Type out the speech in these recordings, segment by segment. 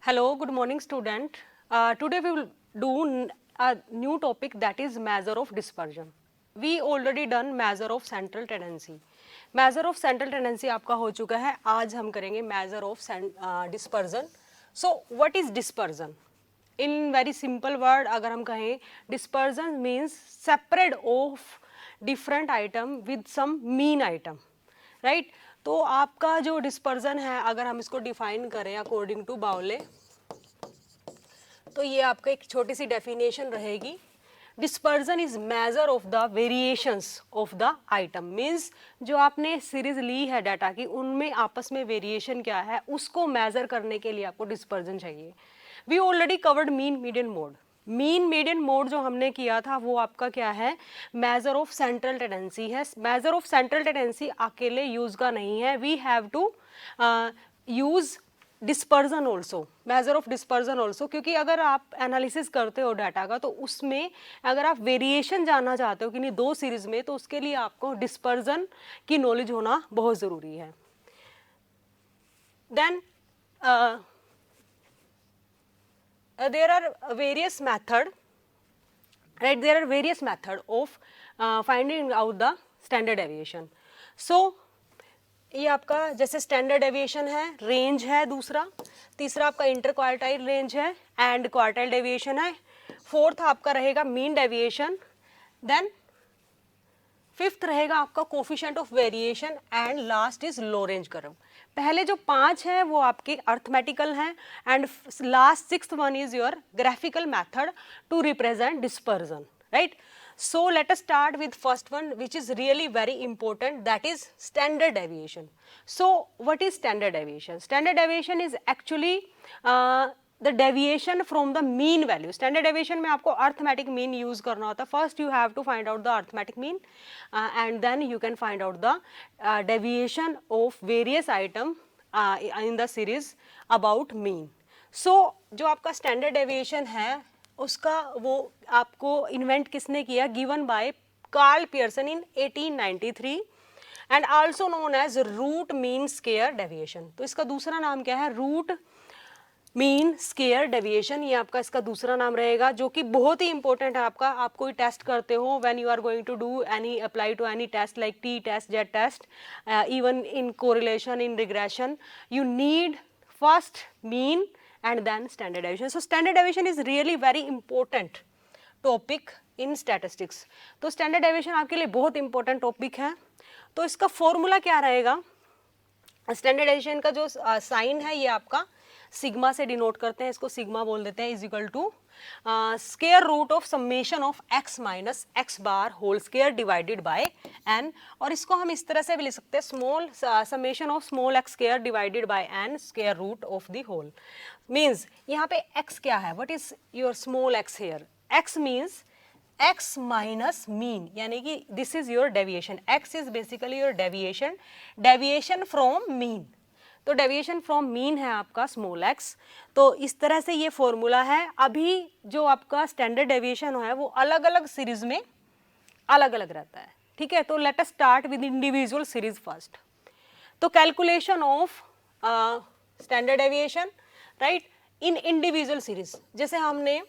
Hello, good morning student. Today we will do a new topic, that is measure of dispersion. We already done measure of central tendency. Measure of central tendency आपका हो चुका है. आज हम करेंगे measure of dispersion. So what is dispersion? In very simple word अगर हम कहें, dispersion means separate of different item with some mean item, right? तो आपका जो डिस्पर्जन है, अगर हम इसको डिफाइन करें अकॉर्डिंग टू बाउले, तो ये आपका एक छोटी सी डेफिनेशन रहेगी. Dispersion is measure of the variations of the item. Means जो आपने सीरीज ली है डाटा की, उनमें आपस में वेरिएशन क्या है उसको मेजर करने के लिए आपको डिस्पर्जन चाहिए. We already covered mean median mode. Mean median mode जो हमने किया था वो आपका क्या है, मेजर ऑफ सेंट्रल टेंडेंसी है. मेजर ऑफ सेंट्रल टेंडेंसी अकेले यूज का नहीं है, we have to use dispersion also, measure of dispersion also. क्योंकि अगर आप एनालिसिस करते हो डाटा का, तो उसमें अगर आप वेरिएशन जानना चाहते हो कि नहीं दो सीरीज में, तो उसके लिए आपको डिस्पर्जन की नॉलेज होना बहुत ज़रूरी है. Then there are various method, right? There are various method of finding out the standard deviation. So ये आपका जैसे स्टैंडर्ड डेविएशन है, रेंज है दूसरा, तीसरा आपका इंटर क्वार्टाइल रेंज है एंड क्वार्टाइल डेविएशन है, फोर्थ आपका रहेगा मीन डेविएशन, देन फिफ्थ रहेगा आपका coefficient of variation and last is Lorenz curve. पहले जो 5 है वो आपके अर्थमेटिकल हैं and last sixth one is your graphical method to represent dispersion, right? So let us start with first one, which is really very important, that is standard deviation. So what is standard deviation? Standard deviation is actually the deviation from the mean value. Standard deviation में आपको arithmetic mean use करना होता है. First you have to find out the arithmetic mean and then you can find out the deviation of various item in the series about mean. So जो आपका standard deviation है उसका वो आपको invent किसने किया, given by Karl Pearson in 1893 and also known as root mean square deviation. तो इसका दूसरा नाम क्या है, रूट मीन स्क्वायर डेविएशन. ये आपका इसका दूसरा नाम रहेगा, जो कि बहुत ही इंपॉर्टेंट है आपका. आप कोई टेस्ट करते हो, when you are going to do any apply to any test like t test, z test, even in correlation, in regression, you need first mean and then standard deviation. So standard deviation is really very important topic in statistics. तो standard deviation आपके लिए बहुत important topic है. तो इसका formula क्या रहेगा, standard deviation का जो साइन है ये आपका सिग्मा से डिनोट करते हैं, इसको सिग्मा बोल देते हैं, is equal to square root of summation of x minus x bar whole square divided by n. और इसको हम इस तरह से भी लिख सकते हैं, small summation of small x square divided by n square root of the whole. Means यहाँ पे x क्या है, what is your small x here, x means x minus mean, यानी कि this is your deviation. x is basically your deviation, deviation from mean. तो deviation from mean है आपका small x. तो इस तरह से ये फॉर्मूला है. अभी जो आपका स्टैंडर्ड डेविएशन है वो अलग अलग सीरीज में अलग अलग रहता है, ठीक है. तो let us start with individual series first. तो calculation of standard deviation, right, in individual series. जैसे हमने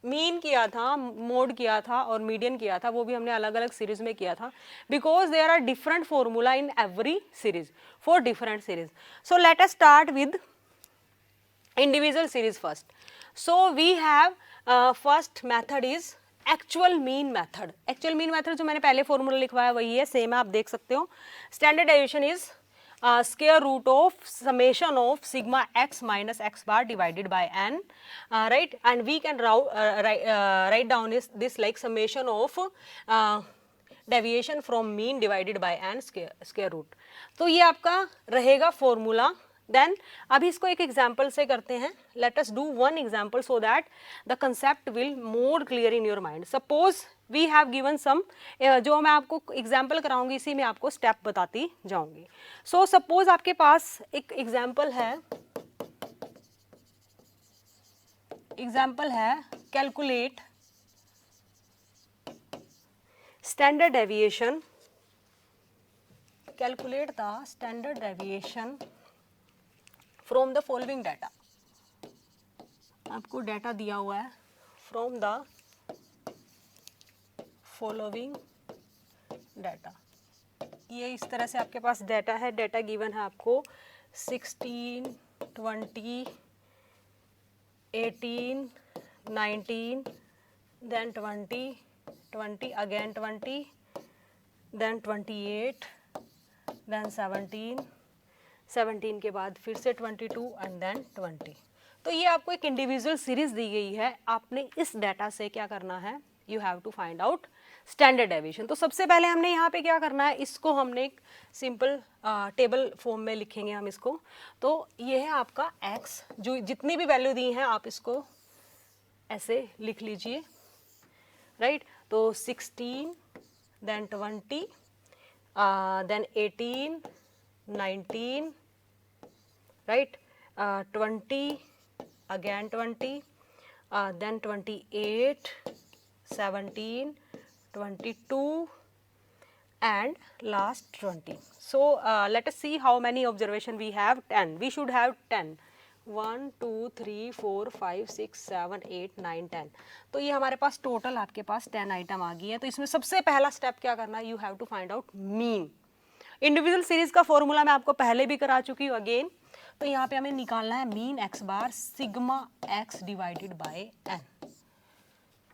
मीन किया था, मोड किया था और मीडियन किया था, वो भी हमने अलग अलग सीरीज में किया था, because there are different formula in every series for different series. So let us start with individual series first. So we have first method is actual mean method. Actual mean method जो मैंने पहले formula लिखवाया वही है, same है, आप देख सकते हो. Standard deviation is square root of summation of sigma x minus x bar divided by n, right, and we can write down this like summation of deviation from mean divided by n square root. तो ये आपका रहेगा formula. Then अभी इसको एक example से करते हैं. Let us do one example so that the concept will more clear in your mind. Suppose we have given some, जो मैं आपको एग्जाम्पल कराऊंगी इसी में आपको स्टेप बताती जाऊंगी. सो सपोज आपके पास एक एग्जाम्पल है calculate standard deviation, calculate the standard deviation from the following data. आपको डाटा दिया हुआ है फ्रॉम द फॉलोइंग डाटा, ये इस तरह से आपके पास डाटा है, डाटा गिवन है आपको 16, 20, 18, 19, देन 20, 20 अगेन 20, देन 28, देन 17, 17 के बाद फिर से 22 एंड देन 20। तो ये आपको एक इंडिविजुअल सीरीज दी गई है, आपने इस डाटा से क्या करना है, you have to find out standard deviation. तो सबसे पहले हमने यहाँ पे क्या करना है, इसको हमने एक सिंपल टेबल फॉर्म में लिखेंगे हम इसको। तो ये है आपका x, जो जितनी भी वैल्यू दी हैं आप इसको ऐसे लिख लीजिए, राइट। तो 16, then 20, then 18, 19, right, 20 again 20, then 28, 17, 22 and last 20. So let us see how many observation we have. 10, we should have 10, 1 2 3 4 5 6 7 8 9 10। तो ये हमारे पास टोटल आपके पास 10 आइटम आ गई है। तो इसमें सबसे पहला स्टेप क्या करना है, you have to find out mean. Individual series का फॉर्मूला मैं आपको पहले भी करा चुकी हूँ अगेन। तो यहाँ पे हमें निकालना है mean x bar sigma x divided by n,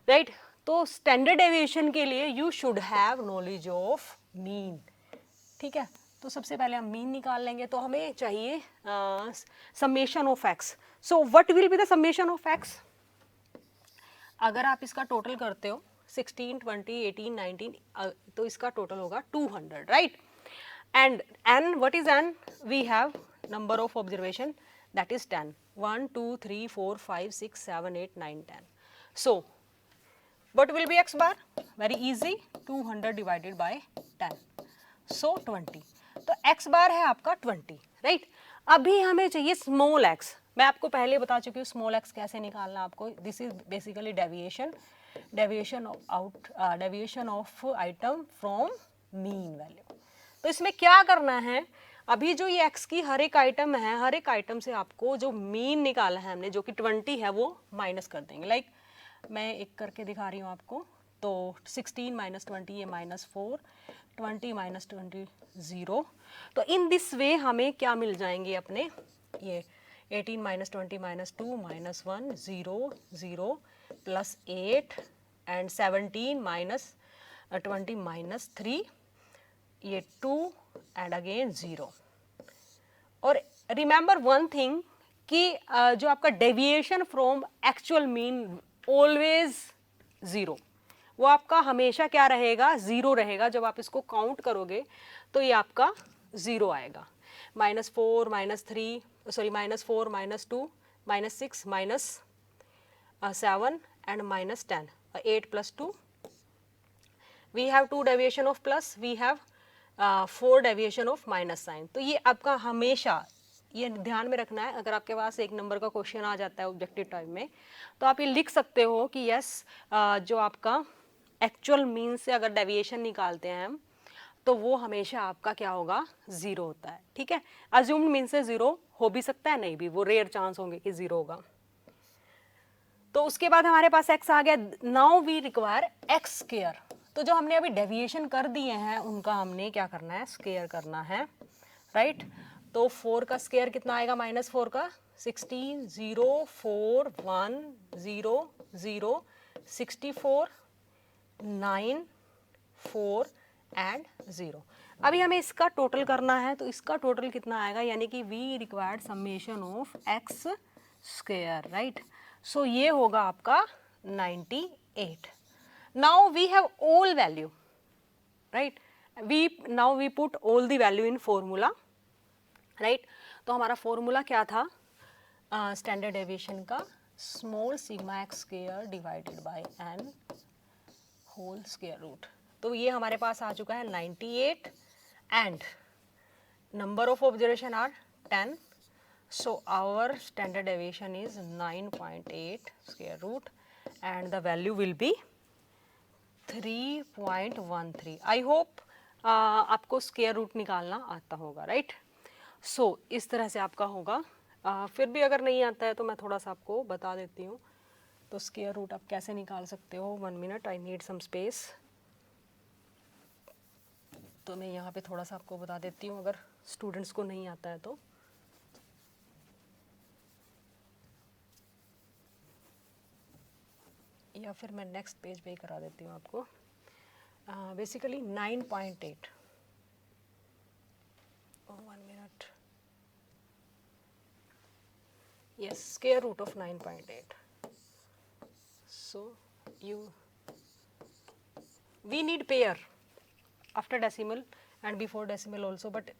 right. तो स्टैंडर्ड डेविएशन के लिए you should have knowledge of mean, ठीक है। तो सबसे पहले हम मीन निकाल लेंगे। तो हमें चाहिए summation of x. So what will be the summation of x, अगर आप इसका टोटल करते हो 16, 20, 18, 19, तो इसका टोटल होगा 200, right. And n, what is n? We have number of observation, that is 10. 1 2 3 4 5 6 7 8 9 10. So what will be x bar? Very easy, 200 divided by 10, so 20. तो x बार है आपका 20, राइट। अभी हमें चाहिए स्मॉल x। मैं आपको पहले बता चुकी हूँ स्मॉल x कैसे निकालना आपको। This is basically deviation of item from mean value. तो इसमें क्या करना है, अभी जो ये x की हर एक आइटम है, हर एक आइटम से आपको जो मीन निकाला है हमने, जो कि 20 है, वो माइनस कर देंगे। लाइक मैं एक करके दिखा रही हूँ आपको। तो 16 माइनस 20 ये -4, 20 माइनस 20 0। तो इन दिस वे हमें क्या मिल जाएंगे अपने, ये 18 minus 20 minus 2 minus 1 0 0 plus 8 and 17 minus 20 minus 3, ये 2 एंड अगेन 0। और रिमेंबर वन थिंग कि जो आपका deviation from actual mean always 0, वो आपका हमेशा क्या रहेगा, 0 रहेगा। जब आप इसको काउंट करोगे तो ये आपका 0 आएगा। -4 -3 sorry -4 -2 -6 -7 and -10, 8 + 2, we have 2 deviation of plus, we have 4 deviation of minus sign. तो ये आपका हमेशा ये ध्यान में रखना है। अगर आपके पास एक नंबर का क्वेश्चन आ जाता है ऑब्जेक्टिव टाइप में, तो आप ये लिख सकते हो कि यस, जो आपका एक्चुअल मीन से अगर डेविएशन निकालते हैं हम, तो वो हमेशा आपका क्या होगा, 0 होता है, ठीक है। अज्यूम्ड मीन से 0 हो भी सकता है, नहीं भी, वो रेयर चांस होंगे कि 0 होगा। तो उसके बाद हमारे पास x आ गया। Now we require x square. तो जो हमने अभी डेविएशन कर दिए हैं उनका हमने क्या करना है, स्क्वायर करना है, राइट। तो 4 का स्क्वायर कितना आएगा, -4 का 16 0 4 1 0 0 64 9 4 एंड 0। अभी हमें इसका टोटल करना है। तो इसका टोटल कितना आएगा, यानी कि we required summation of X square, right. So ये होगा आपका 98। Now we have all value, right. Now we put all the value in formula, right. तो हमारा फॉर्मूला क्या था स्टैंडर्ड डेविएशन का, small sigma x square divided by N whole square root. तो ये हमारे पास आ चुका है 98 and number of observation are 10। So our standard deviation is 9.8 square root and the value will be 3.13। I hope आपको square root निकालना आता होगा, राइट। सो इस तरह से आपका होगा फिर भी अगर नहीं आता है तो मैं थोड़ा सा आपको बता देती हूँ। तो स्क्वायर रूट आप कैसे निकाल सकते हो, 1 minute, I need some space. तो मैं यहाँ पे थोड़ा सा आपको बता देती हूँ अगर स्टूडेंट्स को नहीं आता है तो। या फिर मैं नेक्स्ट पेज पे ही करा देती हूँ आपको। Basically 9.8, 1 minute, yes, square root of 9.8. So we need pair after decimal and before decimal also, but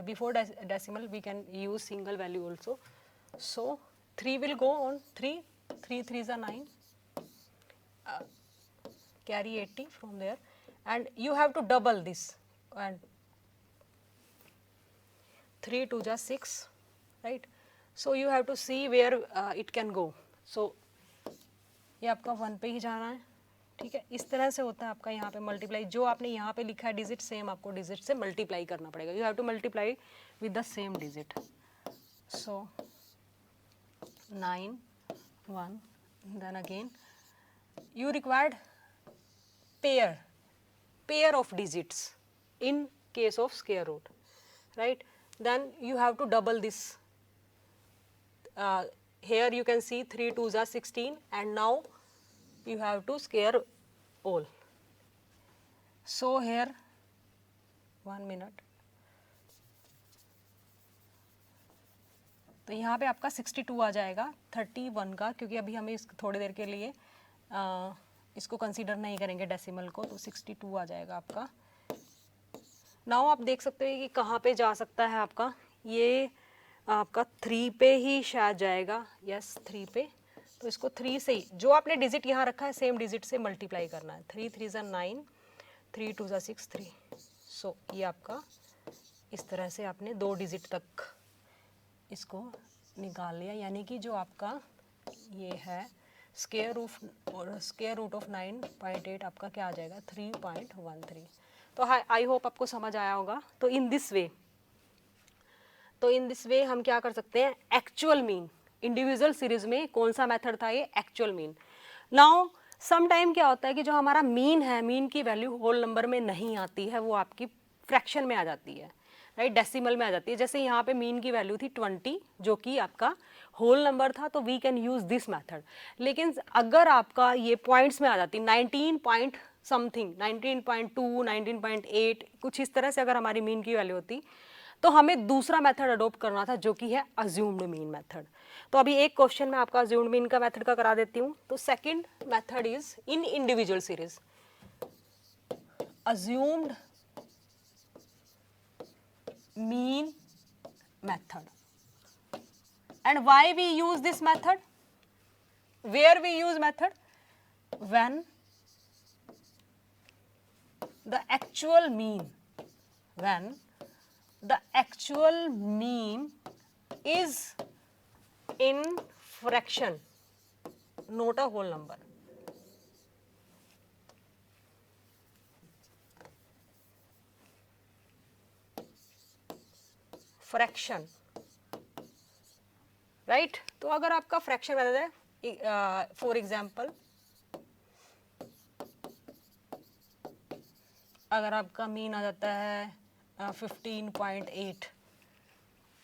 before decimal we can use single value also. So 3 will go on 3, 3 3s are 9, carry 80 from there, and you have to double this, and 3 2s are 6, right? So you have to see where it can go. So ये आपका 1 पे ही जाना है, ठीक है। इस तरह से होता है आपका यहाँ पे मल्टीप्लाई। जो आपने यहाँ पे लिखा है डिजिट, सेम आपको डिजिट से मल्टीप्लाई करना पड़ेगा। You have to multiply with the same digit. So 9 1, then again you required pair of digits in case of square root, right? Then you have to double this. Here you can see 3 2s are 16, and now you have to square all. So here 1 minute, तो यहाँ पे आपका 62 आ जाएगा 31 का, क्योंकि अभी हमें इस थोड़ी देर के लिए इसको कंसीडर नहीं करेंगे डेसिमल को, तो 62 आ जाएगा आपका। नाउ आप देख सकते हैं कि कहाँ पे जा सकता है आपका, ये आपका 3 पे ही शायद जाएगा, यस 3 पे। तो इसको 3 से ही, जो आपने डिजिट यहाँ रखा है सेम डिजिट से मल्टीप्लाई करना है। 3 3s are 9, 3 2s are 6, 3। सो ये आपका इस तरह से आपने 2 डिजिट तक इसको निकाल लिया, यानी कि जो आपका ये है स्क्वायर रूट ऑफ 9.8 आपका क्या आ जाएगा, 3.13। तो आई होप आपको समझ आया होगा। तो इन दिस वे हम क्या कर सकते हैं, एक्चुअल मीन, इंडिविजुअल सीरीज में कौन सा मेथड था, ये actual mean. Now some time क्या होता है कि जो हमारा मीन है, मीन की वैल्यू होल नंबर में नहीं आती है, वो आपकी फ्रैक्शन में आ जाती है, राइट, डेसिमल में आ जाती है। जैसे यहाँ पे मीन की वैल्यू थी 20, जो कि आपका होल नंबर था, तो we can use this method. लेकिन अगर आपका ये पॉइंट्स में आ जाती 19 पॉइंट समथिंग, 19.2, 19.8, कुछ इस तरह से अगर हमारी मीन की वैल्यू होती, तो हमें दूसरा मेथड अडोप्ट करना था, जो कि है अज्यूम्ड मीन मेथड। तो अभी एक क्वेश्चन में आपका अज्यूम्ड मीन का मेथड का करा देती हूँ। तो second method is in individual series, assumed mean method. And why we use this method? Where we use method? When the actual mean is in fraction, not a whole number. Fraction, right. तो अगर आपका fraction method है, for example अगर आपका mean आ जाता है 15.8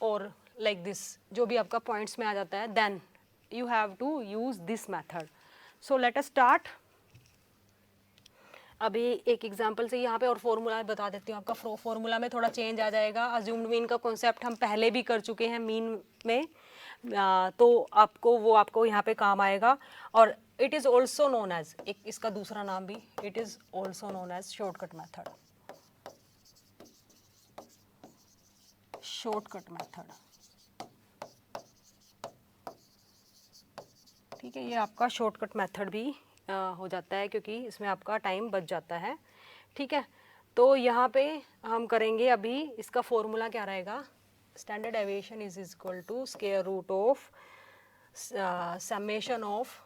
और like this, जो भी आपका पॉइंट्स में आ जाता है, then you have to use this method. So let us start. अभी एक एग्जांपल से यहाँ पे और फॉर्मूला बता देती हूँ। आपका फॉर्मूला में थोड़ा चेंज आ जाएगा। अज्यूम्ड मीन का कॉन्सेप्ट हम पहले भी कर चुके हैं मीन में, तो आपको यहाँ पे काम आएगा। और it is also known as, एक इसका दूसरा नाम भी, it is also known as shortcut method. Shortcut method, ठीक है, ये आपका शॉर्टकट मेथड भी हो जाता है, क्योंकि इसमें आपका टाइम बच जाता है, ठीक है। तो यहाँ पे हम करेंगे अभी, इसका फॉर्मूला क्या रहेगा, standard deviation is equal to square root of summation of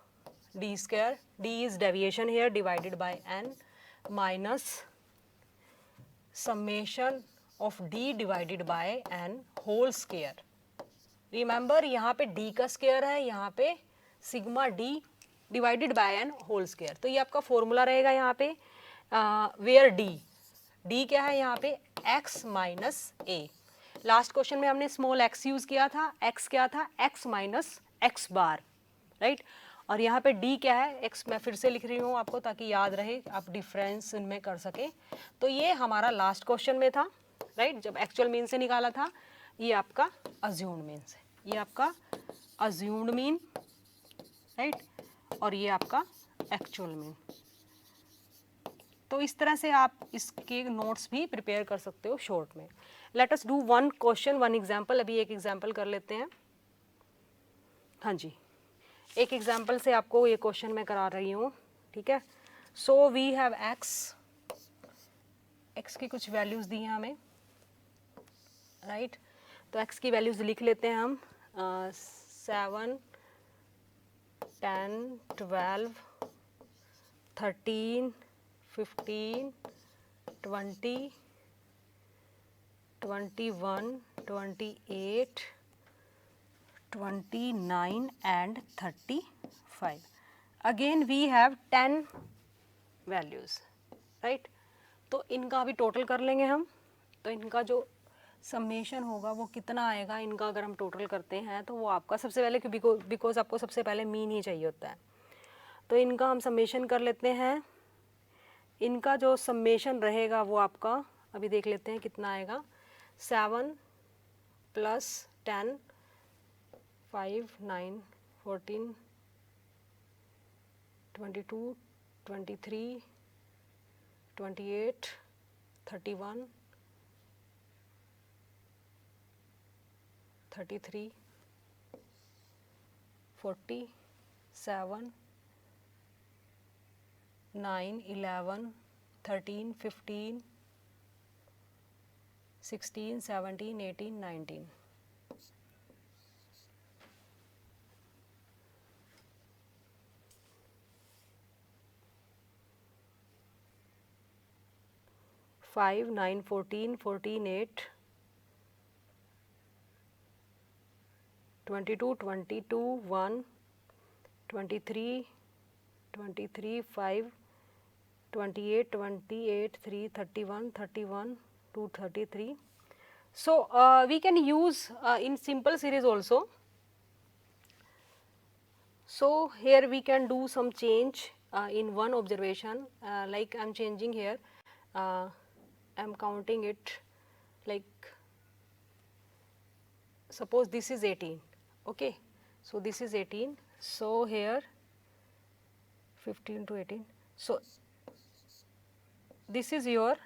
d square, d is deviation here, divided by n, minus summation of d divided by N whole square remember यहाँ पे d का square है, यहाँ पे sigma d divided by N whole square. तो ये आपका formula रहेगा यहाँ पे वेयर d क्या है यहाँ पे x माइनस ए। लास्ट क्वेश्चन में हमने स्मॉल x यूज किया था, x क्या था x माइनस एक्स बार, राइट। और यहाँ पे d क्या है x, मैं फिर से लिख रही हूँ आपको ताकि याद रहे, आप डिफरेंस इनमें कर सके। तो ये हमारा लास्ट क्वेश्चन में था, राइट, जब एक्चुअल मीन से निकाला था। ये आपका अज्यूम्ड मीन से, ये आपका अज्यूम्ड मीन, राइट, और ये आपका एक्चुअल मीन। तो इस तरह से आप इसके नोट्स भी प्रिपेयर कर सकते हो शॉर्ट में। Late us do one question one example. अभी एक एग्जाम्पल कर लेते हैं। हाँ जी, एक एग्जाम्पल से आपको ये क्वेश्चन मैं करा रही हूँ, ठीक है। सो वी हैव एक्स की कुछ वैल्यूज़ दी हैं हमें, राइट। तो एक्स की वैल्यूज़ लिख लेते हैं हम 7, 10, 12, 13, 15, 20, 21, 28, 29 and 35. Again we have 10 values, right? तो इनका अभी टोटल कर लेंगे हम। तो इनका जो समेशन होगा वो कितना आएगा, इनका अगर हम टोटल करते हैं तो वो आपका सबसे पहले, बिकॉज आपको सबसे पहले मीन ही चाहिए होता है, तो इनका हम समेशन कर लेते हैं। इनका जो समेशन रहेगा वो आपका अभी देख लेते हैं कितना आएगा। 7 plus 10, 5, 9, 14, 22, 23, 28, 31, 33, 40, 7, 9, 11, 13, 15, 16, 17, 18, 19. Five, 9, 14, 14, 8, 22, 22, 1, 23, 23, 5, 28, 28, 3, 31, 31, 2, 33. So we can use in simple series also. So here we can do some change in one observation, like I am changing here, I am counting it, like suppose this is 18, okay, so this is 18, so here 15 to 18, so this is your,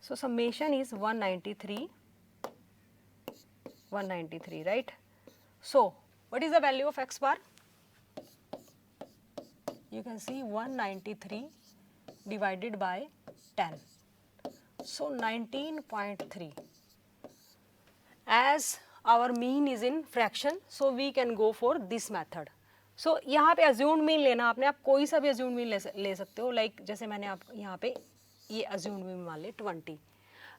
so summation is 193, 193, right. So what is the value of x bar? You can see 193 divided by 10, so 19.3. As our mean is in fraction, so we can go for this method. So यहाँ पे assumed mean लेना आपने, आप कोई सा भी assumed mean ले सकते हो, like जैसे मैंने आप यहाँ पे ये assumed mean मान ले 20।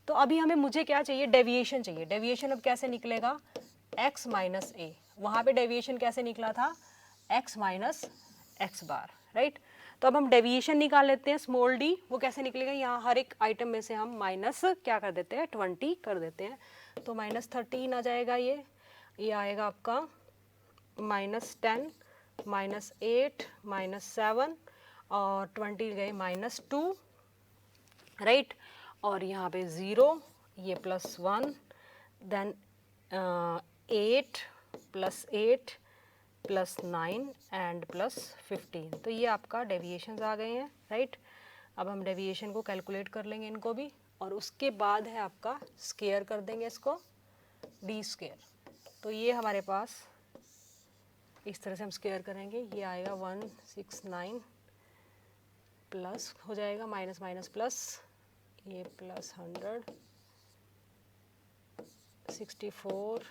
तो अभी हमें मुझे क्या चाहिए, डेविएशन चाहिए। डेविएशन अब कैसे निकलेगा, x माइनस ए, वहाँ पे डेविएशन कैसे निकला था, x माइनस एक्स बार, राइट। तो अब हम डेविएशन निकाल लेते हैं, स्मॉल डी, वो कैसे निकलेगा, यहाँ हर एक आइटम में से हम माइनस क्या कर देते हैं, 20 कर देते हैं, तो माइनस 13 आ जाएगा। ये आएगा आपका माइनस 10, माइनस 8, माइनस 7 और 20 गए माइनस 2, राइट। और यहाँ पे 0, ये plus 1, then 8 plus 8 plus 9 and plus 15। तो ये आपका डेविएशंस आ गए हैं, राइट। अब हम डेविएशन को कैलकुलेट कर लेंगे इनको भी, और उसके बाद है आपका स्क्वायर कर देंगे इसको, डी स्क्वायर। तो ये हमारे पास इस तरह से हम स्क्वायर करेंगे, ये आएगा 169 प्लस हो जाएगा माइनस माइनस प्लस, ये प्लस 100, 64,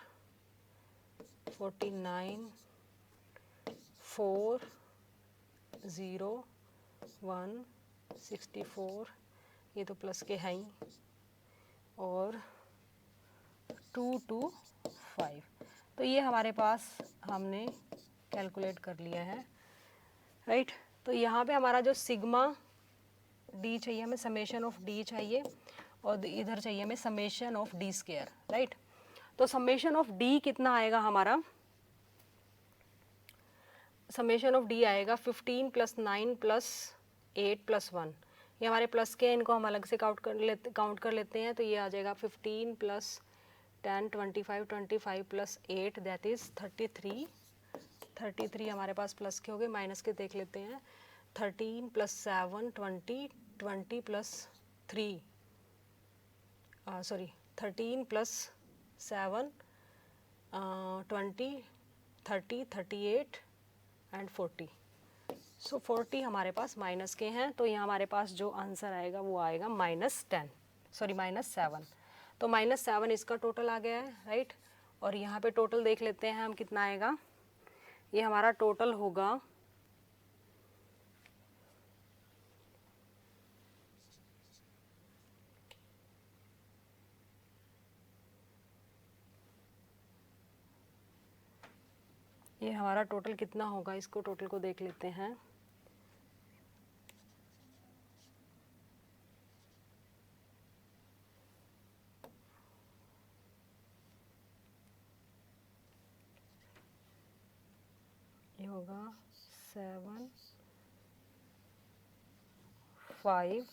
49, 4, 0, 1, 64, ये तो प्लस के हैं ही, और 225। तो ये हमारे पास हमने कैलकुलेट कर लिया है, राइट। तो यहाँ पे हमारा जो सिग्मा डी चाहिए, हमें समेशन ऑफ डी चाहिए, और इधर चाहिए हमें summation of d square, right. तो समेशन ऑफ डी कितना आएगा हमारा, समेशन ऑफ डी आएगा 15 + 9 + 8 + 1। ये हमारे प्लस के हैं, इनको हम अलग से काउंट कर लेते हैं। तो ये आ जाएगा 15 + 10 25 25 + 8 दैट इज़ 33। 33 हमारे पास प्लस के हो गए, माइनस के देख लेते हैं। 13 + 7 20 20 + 3 सॉरी 13 + 7 20 30 38 एंड 40। सो 40 हमारे पास माइनस के हैं। तो यहाँ हमारे पास जो आंसर आएगा वो आएगा -7। तो -7 इसका टोटल आ गया है, राइट। और यहाँ पे टोटल देख लेते हैं हम कितना आएगा। ये हमारा टोटल होगा कितना होगा, इसको टोटल को देख लेते हैं। ये होगा 7 5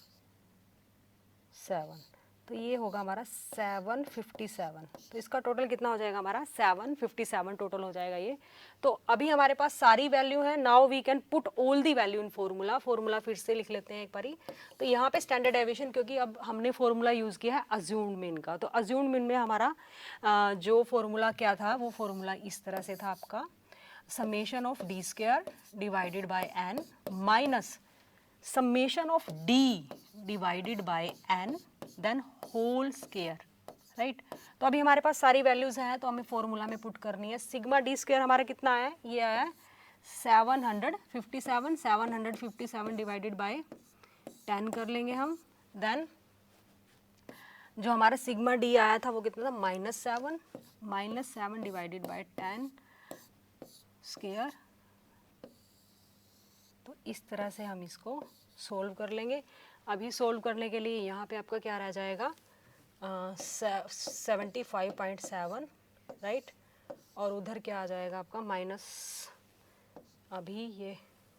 7। तो ये होगा हमारा 757। तो इसका टोटल कितना हो जाएगा हमारा 757 टोटल हो जाएगा ये। तो अभी हमारे पास सारी वैल्यू है। Now we can put all the value in formula फिर से लिख लेते हैं एक बारी। तो यहाँ पे स्टैंडर्ड डेविएशन, क्योंकि अब हमने फॉर्मूला यूज़ किया है अज्यूम्ड मीन का। तो अज्यूम्ड मीन में हमारा जो फॉर्मूला क्या था, वो फॉर्मूला इस तरह से था आपका, summation of d square divided by n minus summation of d divided by n then whole square, right. तो अभी हमारे पास सारी वैल्यूज हैं, तो हमें फॉर्मूला में पुट करनी है। सिग्मा डी स्क्वायर हमारा कितना है, ये आया 757 डिवाइडेड बाय 10 कर लेंगे हम। देन जो हमारा सिग्मा डी आया था वो कितना था, -7 डिवाइडेड बाय 10 स्क्वायर। तो इस तरह से हम इसको सोल्व कर लेंगे। अभी सोल्व करने के लिए यहाँ पे आपका क्या रह जाएगा, 75.7, राइट। और उधर क्या आ जाएगा आपका माइनस, अभी ये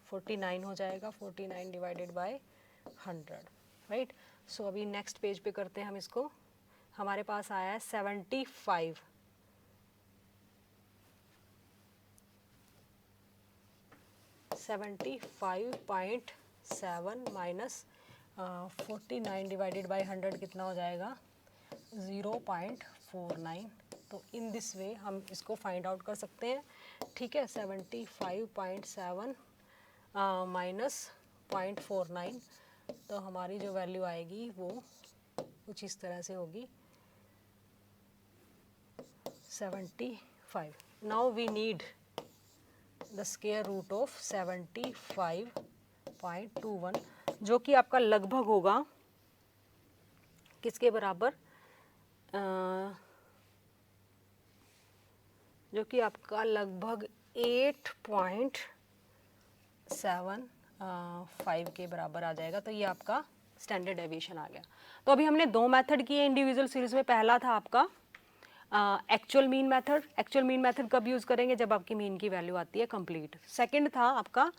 49 हो जाएगा, 49 डिवाइडेड बाय 100, राइट। सो अभी नेक्स्ट पेज पे करते हैं हम इसको। हमारे पास आया है 75 75.7 माइनस 49 डिवाइडेड बाय 100 कितना हो जाएगा, 0.49। तो इन दिस वे हम इसको फाइंड आउट कर सकते हैं, ठीक है। 75.7 माइनस 0.49, तो हमारी जो वैल्यू आएगी वो कुछ इस तरह से होगी 75। Now we need the square root of 75.21, जो कि आपका लगभग होगा किसके बराबर, जो कि आपका लगभग 8.75 के बराबर आ जाएगा। तो ये आपका स्टैंडर्ड डेविएशन आ गया। तो अभी हमने दो मेथड किए इंडिविजुअल सीरीज में। पहला था आपका actual mean method. Actual mean method कब यूज़ करेंगे, जब आपकी मीन की वैल्यू आती है कंप्लीट। सेकंड था आपका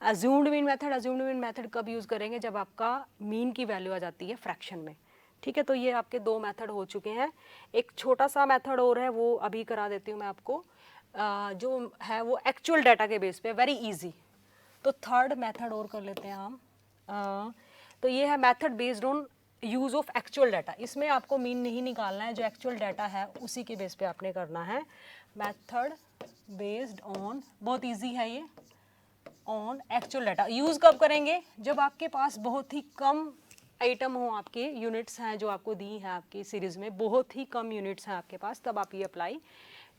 assumed mean method. Assumed mean method कब यूज़ करेंगे, जब आपका मीन की वैल्यू आ जाती है फ्रैक्शन में, ठीक है। तो ये आपके दो मेथड हो चुके हैं। एक छोटा सा मेथड और है, वो अभी करा देती हूँ मैं आपको, जो है वो एक्चुअल डाटा के बेस पे, वेरी इजी। तो थर्ड मेथड और कर लेते हैं हम। तो ये है method based on use of actual data. इसमें आपको मीन नहीं निकालना है, जो एक्चुअल डाटा है उसी के बेस पे आपने करना है। मेथड बेस्ड ऑन, बहुत इजी है ये, ऑन एक्चुअल डाटा। यूज़ कब करेंगे, जब आपके पास बहुत ही कम आइटम हो, आपके यूनिट्स हैं जो आपको दी हैं आपकी सीरीज़ में, बहुत ही कम यूनिट्स हैं आपके पास, तब आप ये अप्लाई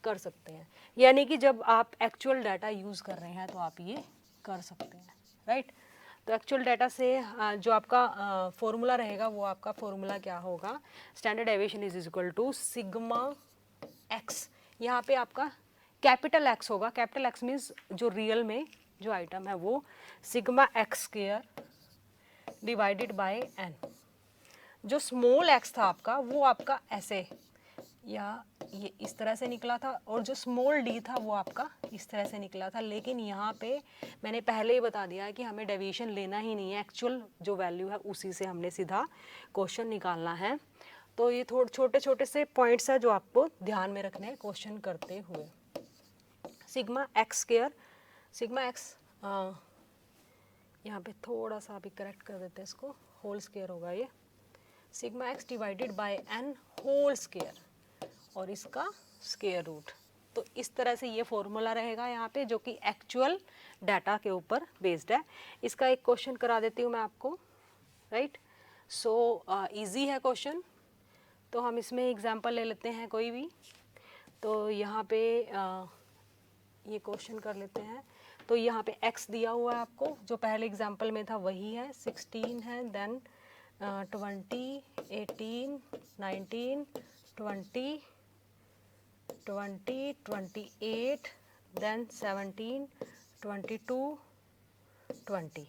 कर सकते हैं। यानी कि जब आप एक्चुअल डाटा यूज़ कर रहे हैं तो आप ये कर सकते हैं, राइट। तो एक्चुअल डाटा से जो आपका फॉर्मूला रहेगा, वो आपका फॉर्मूला क्या होगा, standard deviation is equal to sigma x, यहाँ पे आपका कैपिटल एक्स होगा, कैपिटल एक्स मीन्स जो रियल में जो आइटम है वो sigma x square divided by n. जो स्मॉल एक्स था आपका वो आपका ऐसे या ये इस तरह से निकला था, और जो स्मॉल डी था वो आपका इस तरह से निकला था। लेकिन यहाँ पे मैंने पहले ही बता दिया है कि हमें डेविएशन लेना ही नहीं है, एक्चुअल जो वैल्यू है उसी से हमने सीधा क्वेश्चन निकालना है। तो ये थोड़े छोटे छोटे से पॉइंट्स है जो आपको ध्यान में रखने हैं क्वेश्चन करते हुए। Sigma x square, sigma x यहाँ पे थोड़ा सा अभी करेक्ट कर देते हैं इसको, होल स्क्वायर होगा ये, sigma x divided by N whole square और इसका स्क्वायर रूट। तो इस तरह से ये फॉर्मूला रहेगा यहाँ पे जो कि एक्चुअल डाटा के ऊपर बेस्ड है। इसका एक क्वेश्चन करा देती हूँ मैं आपको, राइट। सो इजी है क्वेश्चन, तो हम इसमें एग्जांपल ले लेते हैं कोई भी। तो यहाँ पे ये क्वेश्चन कर लेते हैं। तो यहाँ पे x दिया हुआ है आपको, जो पहले एग्जांपल में था वही है, 16 है, देन 20, 18, 19, 20, 28, देन 17, 22, 20।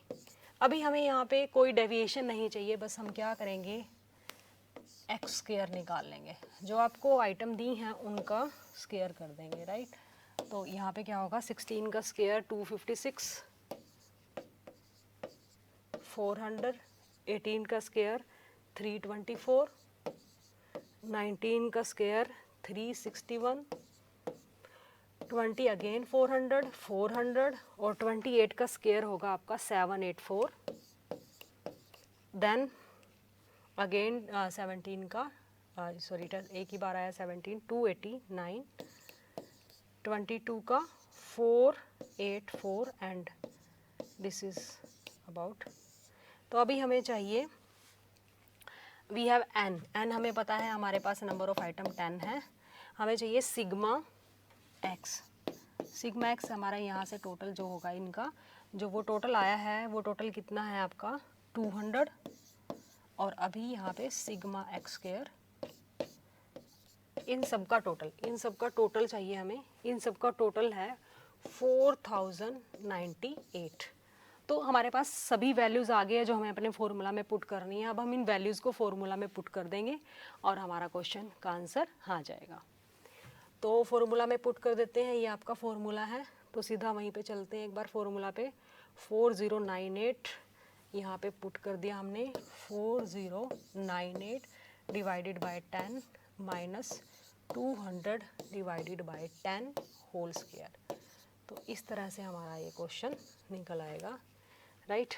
अभी हमें यहाँ पे कोई डेविएशन नहीं चाहिए, बस हम क्या करेंगे, एक्स स्क्वायर निकाल लेंगे, जो आपको आइटम दी हैं उनका स्क्वायर कर देंगे, राइट। तो यहाँ पे क्या होगा, 16 का स्क्वायर 256, 400, 18 का स्क्वायर 324, 19 का स्क्वायर 361, 20 अगेन 400, 400 और 28 का स्क्वायर होगा आपका 784, देन अगेन 17 का सॉरी एक ही बार आया 17, 289, 22 का 484 एंड दिस इज अबाउट। तो अभी हमें चाहिए, वी हैव एन, एन हमें पता है हमारे पास नंबर ऑफ आइटम 10 है। हमें चाहिए सिग्मा एक्स, सिग्मा एक्स हमारा यहाँ से टोटल जो होगा इनका, जो वो टोटल आया है वो टोटल कितना है आपका 200, और अभी यहाँ पे सिग्मा एक्स स्क्वायर, इन सब का टोटल चाहिए हमें, इन सब का टोटल है 4098। तो हमारे पास सभी वैल्यूज़ आ गए हैं जो हमें अपने फॉर्मूला में पुट करनी है। अब हम इन वैल्यूज़ को फॉर्मूला में पुट कर देंगे और हमारा क्वेश्चन का आंसर आ जाएगा। तो फॉर्मूला में पुट कर देते हैं, ये आपका फॉर्मूला है, तो सीधा वहीं पे चलते हैं एक बार फॉर्मूला पे। 4098 यहाँ पे पुट कर दिया हमने, 4098 divided by 10 minus 200 divided by 10 whole square. तो इस तरह से हमारा ये क्वेश्चन निकल आएगा, राइट।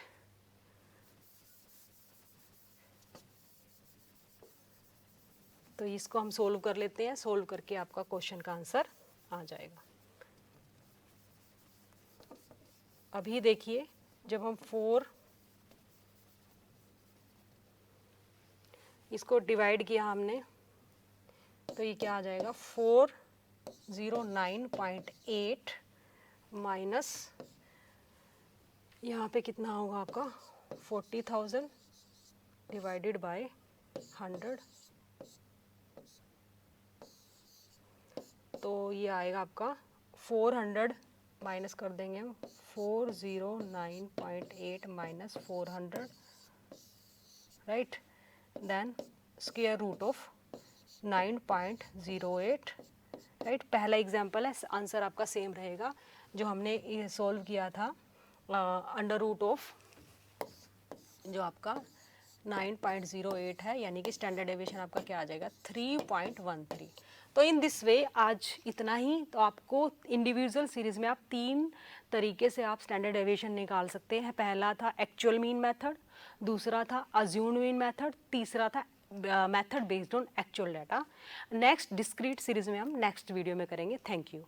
तो इसको हम सोल्व कर लेते हैं, सोल्व करके आपका क्वेश्चन का आंसर आ जाएगा। अभी देखिए, जब हम 4 इसको डिवाइड किया हमने, तो ये क्या आ जाएगा, 409.8 माइनस यहाँ पे कितना होगा आपका 40,000 डिवाइडेड बाय 100, तो ये आएगा आपका 400 माइनस कर देंगे हम, 409.8 minus 400, right, then square root of 9.08, right. पहला एग्जाम्पल है, आंसर आपका सेम रहेगा जो हमने सॉल्व किया था, अंडर रूट ऑफ जो आपका 9.08 है, यानी कि स्टैंडर्ड डेविएशन आपका क्या आ जाएगा 3.13। तो इन दिस वे आज इतना ही। तो आपको इंडिविजुअल सीरीज में आप 3 तरीके से आप स्टैंडर्ड डेविएशन निकाल सकते हैं। पहला था एक्चुअल मीन मेथड, दूसरा था अज्यूम्ड मीन मेथड, तीसरा था method based on actual data. Next discrete series में हम नेक्स्ट वीडियो में करेंगे। Thank you.